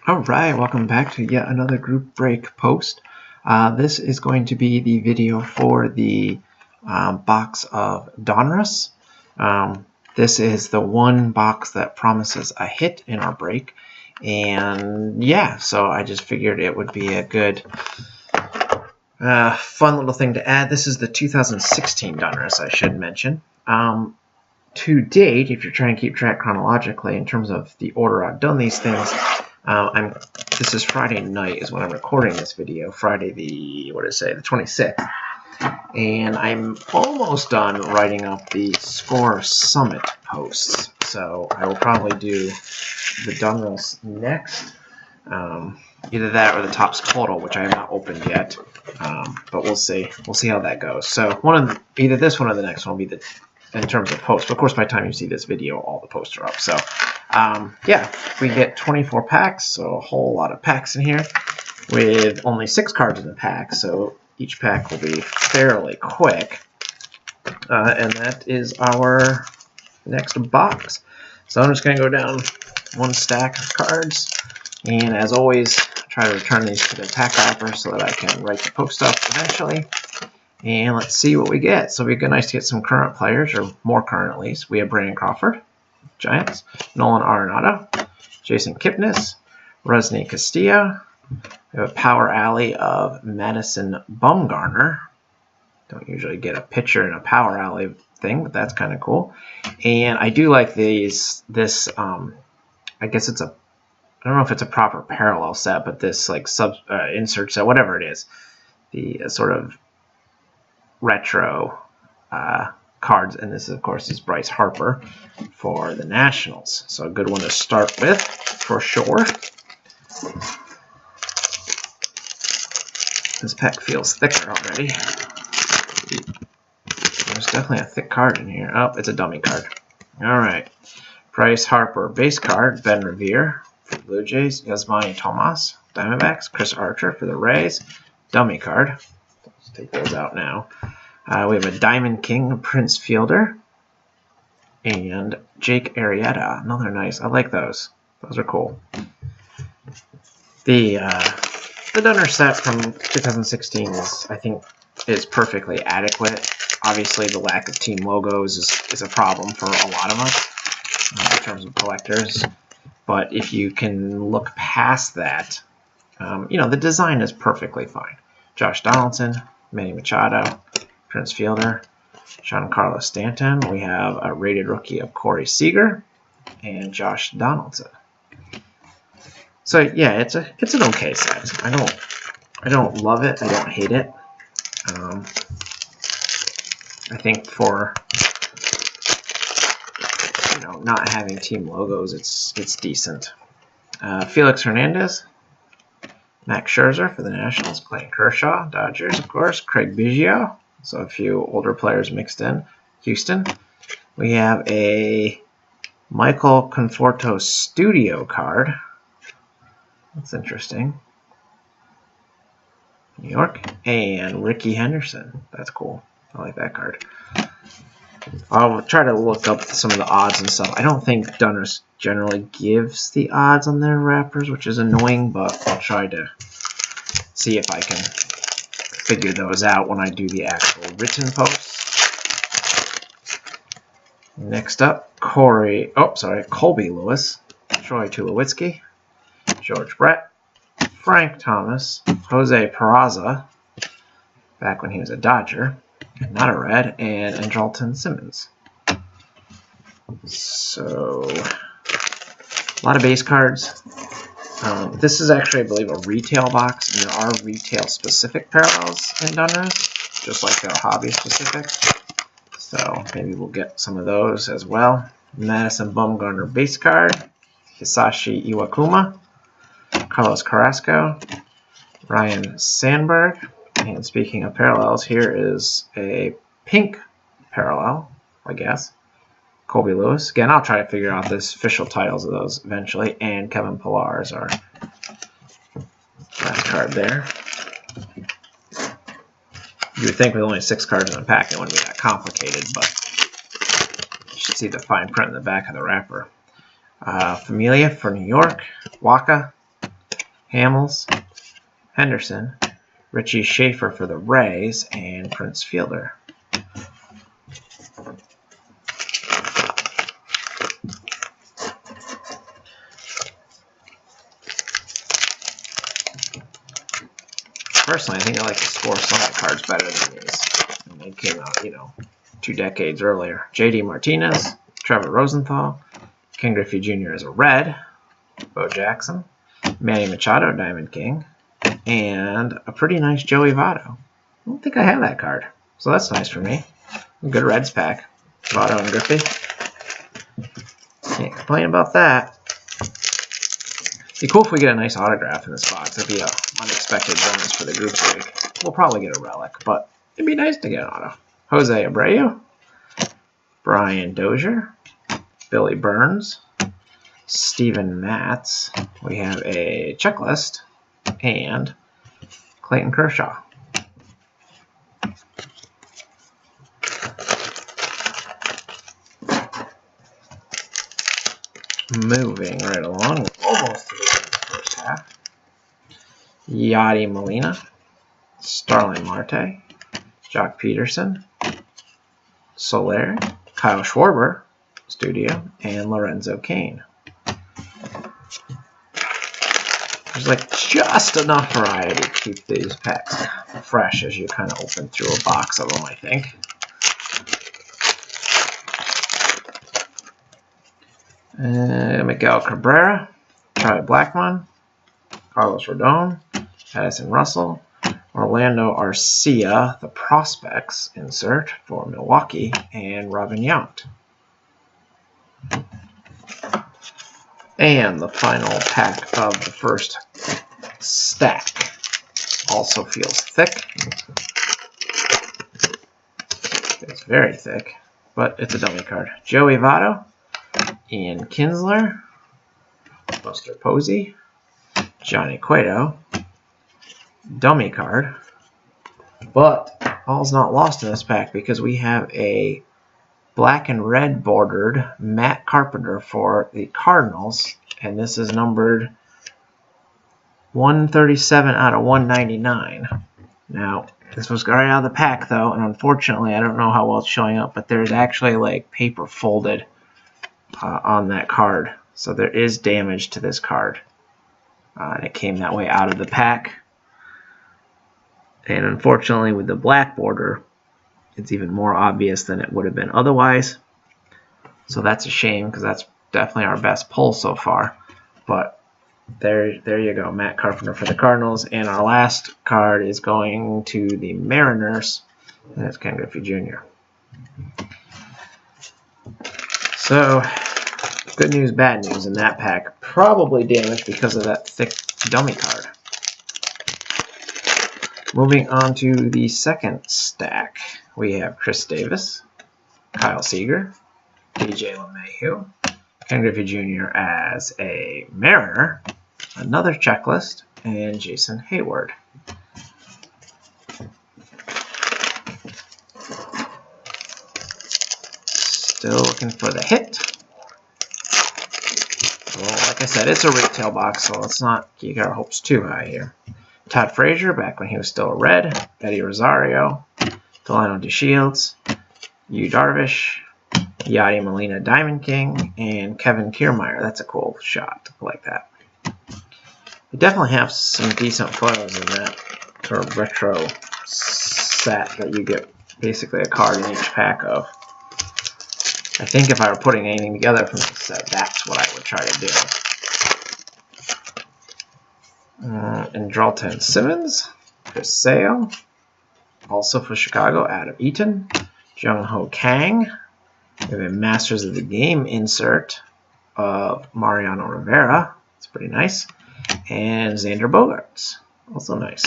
Alright, welcome back to yet another group break post. This is going to be the video for the box of Donruss. This is the one box that promises a hit in our break. And yeah, so I just figured it would be a good, fun little thing to add. This is the 2016 Donruss, I should mention. To date, if you're trying to keep track chronologically in terms of the order I've done these things, this is Friday night is when I'm recording this video, Friday the 26th, and I'm almost done writing up the Score Summit posts, so I will probably do the Donruss next, either that or the Topps Total, which I have not opened yet, but we'll see how that goes. So either this one or the next one will be in terms of posts. But of course, by the time you see this video, all the posts are up. So, yeah, we get 24 packs, so a whole lot of packs in here with only 6 cards in the pack. So each pack will be fairly quick. And that is our next box. So I'm just going to go down one stack of cards. And as always, try to return these to the pack wrapper so that I can write the post up eventually. And let's see what we get. So it'd be nice to get some current players, or more current at least. We have Brandon Crawford, Giants, Nolan Arenado, Jason Kipnis, Rusney Castillo. We have a Power Alley of Madison Bumgarner. Don't usually get a pitcher in a Power Alley thing, but that's kind of cool. And I do like this, I guess it's I don't know if it's a proper parallel set, but this like insert set, whatever it is, the sort of retro cards, and this of course is Bryce Harper for the Nationals, so a good one to start with for sure. This pack feels thicker already. There's definitely a thick card in here. Oh, it's a dummy card. Alright, Bryce Harper base card, Ben Revere for the Blue Jays, Yasmani Tomas, Diamondbacks, Chris Archer for the Rays, dummy card. Let's take those out now. We have a Diamond King, Prince Fielder, and Jake Arrieta. Another nice. I like those. Those are cool. The Donruss set from 2016 I think is perfectly adequate. Obviously, the lack of team logos is a problem for a lot of us in terms of collectors. But if you can look past that, the design is perfectly fine. Josh Donaldson, Manny Machado, Prince Fielder, Giancarlo Stanton. We have a rated rookie of Corey Seager and Josh Donaldson. So yeah, it's an okay set. I don't love it. I don't hate it. I think for not having team logos, it's decent. Felix Hernandez, Max Scherzer for the Nationals, Clayton Kershaw, Dodgers, of course, Craig Biggio. So a few older players mixed in. Houston. We have a Michael Conforto Studio card. That's interesting. New York. And Ricky Henderson. That's cool. I like that card. I'll try to look up some of the odds and stuff. I don't think Donruss generally gives the odds on their wrappers, which is annoying, but I'll try to see if I can figure those out when I do the actual written posts. Next up, Colby Lewis, Troy Tulowitzki, George Brett, Frank Thomas, Jose Peraza, back when he was a Dodger, not a Red, and Andrelton Simmons. So, a lot of base cards. This is actually, I believe, a retail box, and there are retail-specific parallels in Donruss, just like there are hobby-specific. So maybe we'll get some of those as well. Madison Bumgarner base card, Hisashi Iwakuma, Carlos Carrasco, Ryan Sandberg, and speaking of parallels, here is a pink parallel, I guess. Colby Lewis. Again, I'll try to figure out the official titles of those eventually. And Kevin Pillar is our last card there. You would think with only 6 cards in the pack it wouldn't be that complicated, but you should see the fine print in the back of the wrapper. Familia for New York, Waka, Hamels, Henderson, Richie Schaefer for the Rays, and Prince Fielder. Personally, I think I like the Score Summit cards better than these. And they came out, 2 decades earlier. J.D. Martinez, Trevor Rosenthal, Ken Griffey Jr. as a red, Bo Jackson, Manny Machado, Diamond King, and a pretty nice Joey Votto. I don't think I have that card, so that's nice for me. A good Reds pack. Votto and Griffey. Can't complain about that. It'd be cool if we get a nice autograph in this box. That'd be an unexpected bonus for the group break. We'll probably get a relic, but it'd be nice to get an auto. Jose Abreu, Brian Dozier, Billy Burns, Steven Matz. We have a checklist, and Clayton Kershaw. Moving right along, almost to the end of the first half. Yadi Molina, Starling Marte, Jock Peterson, Soler, Kyle Schwarber, Studio, and Lorenzo Cain. There's like just enough variety to keep these packs fresh as you kind of open through a box of them, I think. Miguel Cabrera, Charlie Blackmon, Carlos Rodon, Addison Russell, Orlando Arcia, the prospects insert for Milwaukee, and Robin Yount. And the final pack of the first stack also feels thick. It's very thick, but it's a dummy card. Joey Votto, Ian Kinsler, Buster Posey, Johnny Cueto, dummy card, but all's not lost in this pack because we have a black and red bordered Matt Carpenter for the Cardinals, and this is numbered 137 out of 199. Now, this was right out of the pack though, and unfortunately, I don't know how well it's showing up, but there's actually like paper folded on that card, so there is damage to this card, and it came that way out of the pack. And unfortunately, with the black border, it's even more obvious than it would have been otherwise. So that's a shame because that's definitely our best pull so far. But there you go, Matt Carpenter for the Cardinals. And our last card is going to the Mariners, and that's Ken Griffey Jr. So, good news, bad news in that pack. Probably damaged because of that thick dummy card. Moving on to the second stack, we have Chris Davis, Kyle Seager, DJ LeMahieu, Ken Griffey Jr. as a Mariner, another checklist, and Jason Hayward. Still looking for the hit. Well, like I said, it's a retail box, so let's not keep our hopes too high here. Todd Frazier, back when he was still a Red, Eddie Rosario, Delano DeShields, Yu Darvish, Yadi Molina Diamond King, and Kevin Kiermaier. That's a cool shot. I like that. We definitely have some decent photos in that sort of retro set that you get basically a card in each pack of. I think if I were putting anything together from this set, that's what I would try to do. And Andrelton Simmons, Chris Sale, also for Chicago, Adam Eaton, Jung Ho Kang. We have a Masters of the Game insert of Mariano Rivera. It's pretty nice. And Xander Bogaerts, also nice.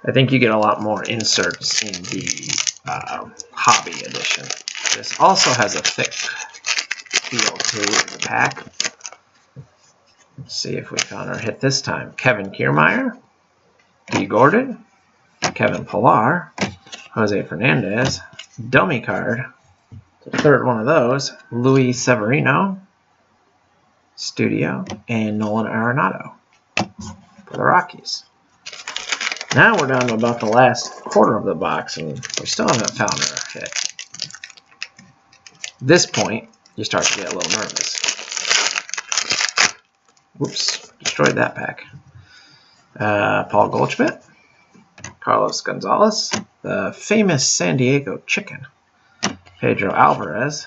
I think you get a lot more inserts in the Hobby edition. This also has a thick feel to the pack. Let's see if we found our hit this time. Kevin Kiermaier, D. Gordon, Kevin Pillar, Jose Fernandez, dummy card, The third one of those, Luis Severino, Studio, and Nolan Arenado for the Rockies. Now we're down to about the last quarter of the box, and we still haven't found our hit. At this point, you start to get a little nervous. Whoops, destroyed that pack. Paul Goldschmidt, Carlos Gonzalez, the famous San Diego Chicken, Pedro Alvarez,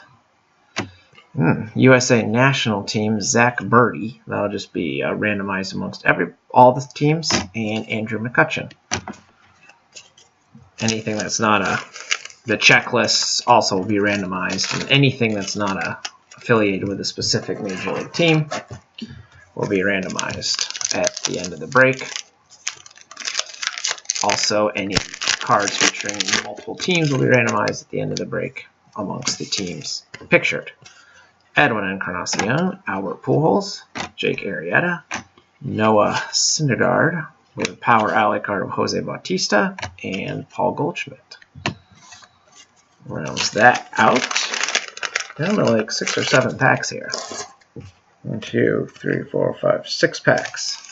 USA National Team, Zach Birdie. That'll just be randomized amongst all the teams, and Andrew McCutchen. Anything that's not the checklists also will be randomized, and anything that's not affiliated with a specific Major League team will be randomized at the end of the break. Also, any cards featuring multiple teams will be randomized at the end of the break amongst the teams pictured. Edwin Encarnacion, Albert Pujols, Jake Arrieta, Noah Syndergaard with a Power Alley card of Jose Bautista, and Paul Goldschmidt. Rounds that out. Down to like 6 or 7 packs here. 1, 2, 3, 4, 5, 6 packs.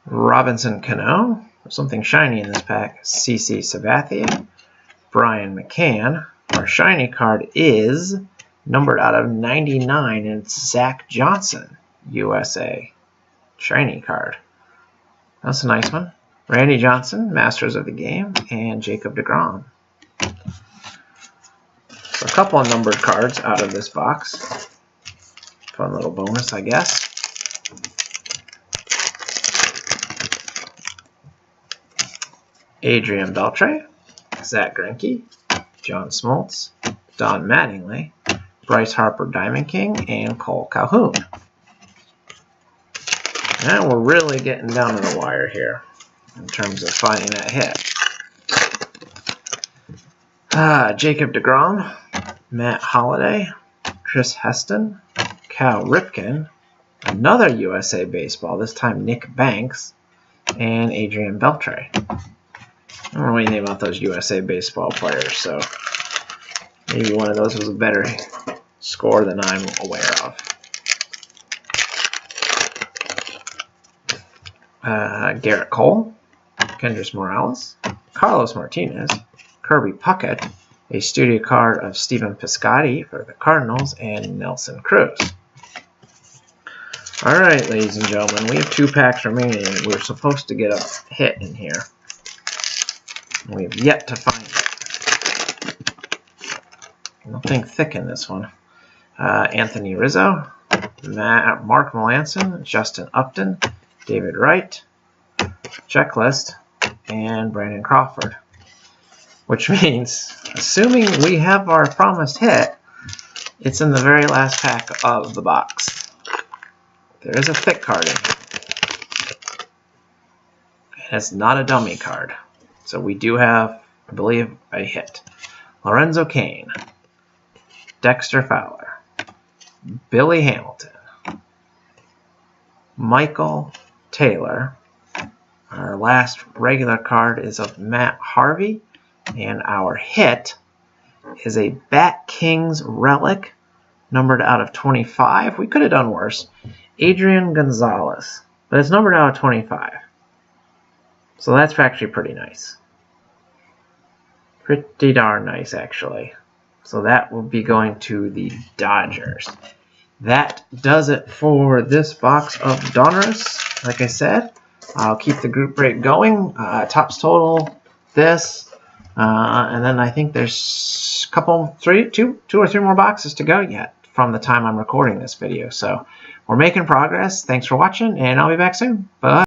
Robinson Cano, something shiny in this pack, CC Sabathia, Brian McCann. Our shiny card is numbered out of 99, and it's Zach Johnson, USA. Shiny card. That's a nice one. Randy Johnson, Masters of the Game, and Jacob deGrom. So a couple of numbered cards out of this box. Fun little bonus, I guess. Adrian Beltre, Zach Greinke, John Smoltz, Don Mattingly, Bryce Harper Diamond King, and Cole Calhoun. Now we're really getting down to the wire here in terms of finding that hit. Jacob deGrom, Matt Holliday, Chris Heston, Cal Ripken, another USA Baseball, this time Nick Banks, and Adrian Beltre. I don't know anything about those USA Baseball players, so maybe one of those was a better score than I'm aware of. Garrett Cole, Kendrys Morales, Carlos Martinez, Kirby Puckett, a studio card of Stephen Piscotty for the Cardinals, and Nelson Cruz. Alright, ladies and gentlemen, we have 2 packs remaining. We're supposed to get a hit in here. We have yet to find it. Nothing thick in this one. Anthony Rizzo, Mark Melancon, Justin Upton, David Wright, Checklist, and Brandon Crawford. Which means, assuming we have our promised hit, it's in the very last pack of the box. There is a thick card in here. And it's not a dummy card. So we do have, I believe, a hit. Lorenzo Cain, Dexter Fowler, Billy Hamilton, Michael Taylor. Our last regular card is of Matt Harvey, and our hit is a Bat Kings relic, numbered out of 25. We could have done worse. Adrian Gonzalez, but it's numbered out of 25. So that's actually pretty nice. Pretty darn nice, actually. So that will be going to the Dodgers. That does it for this box of Donruss. Like I said, I'll keep the group break going. Tops total, this, and then I think there's a couple, two or three more boxes to go yet from the time I'm recording this video. So we're making progress. Thanks for watching, and I'll be back soon. Bye.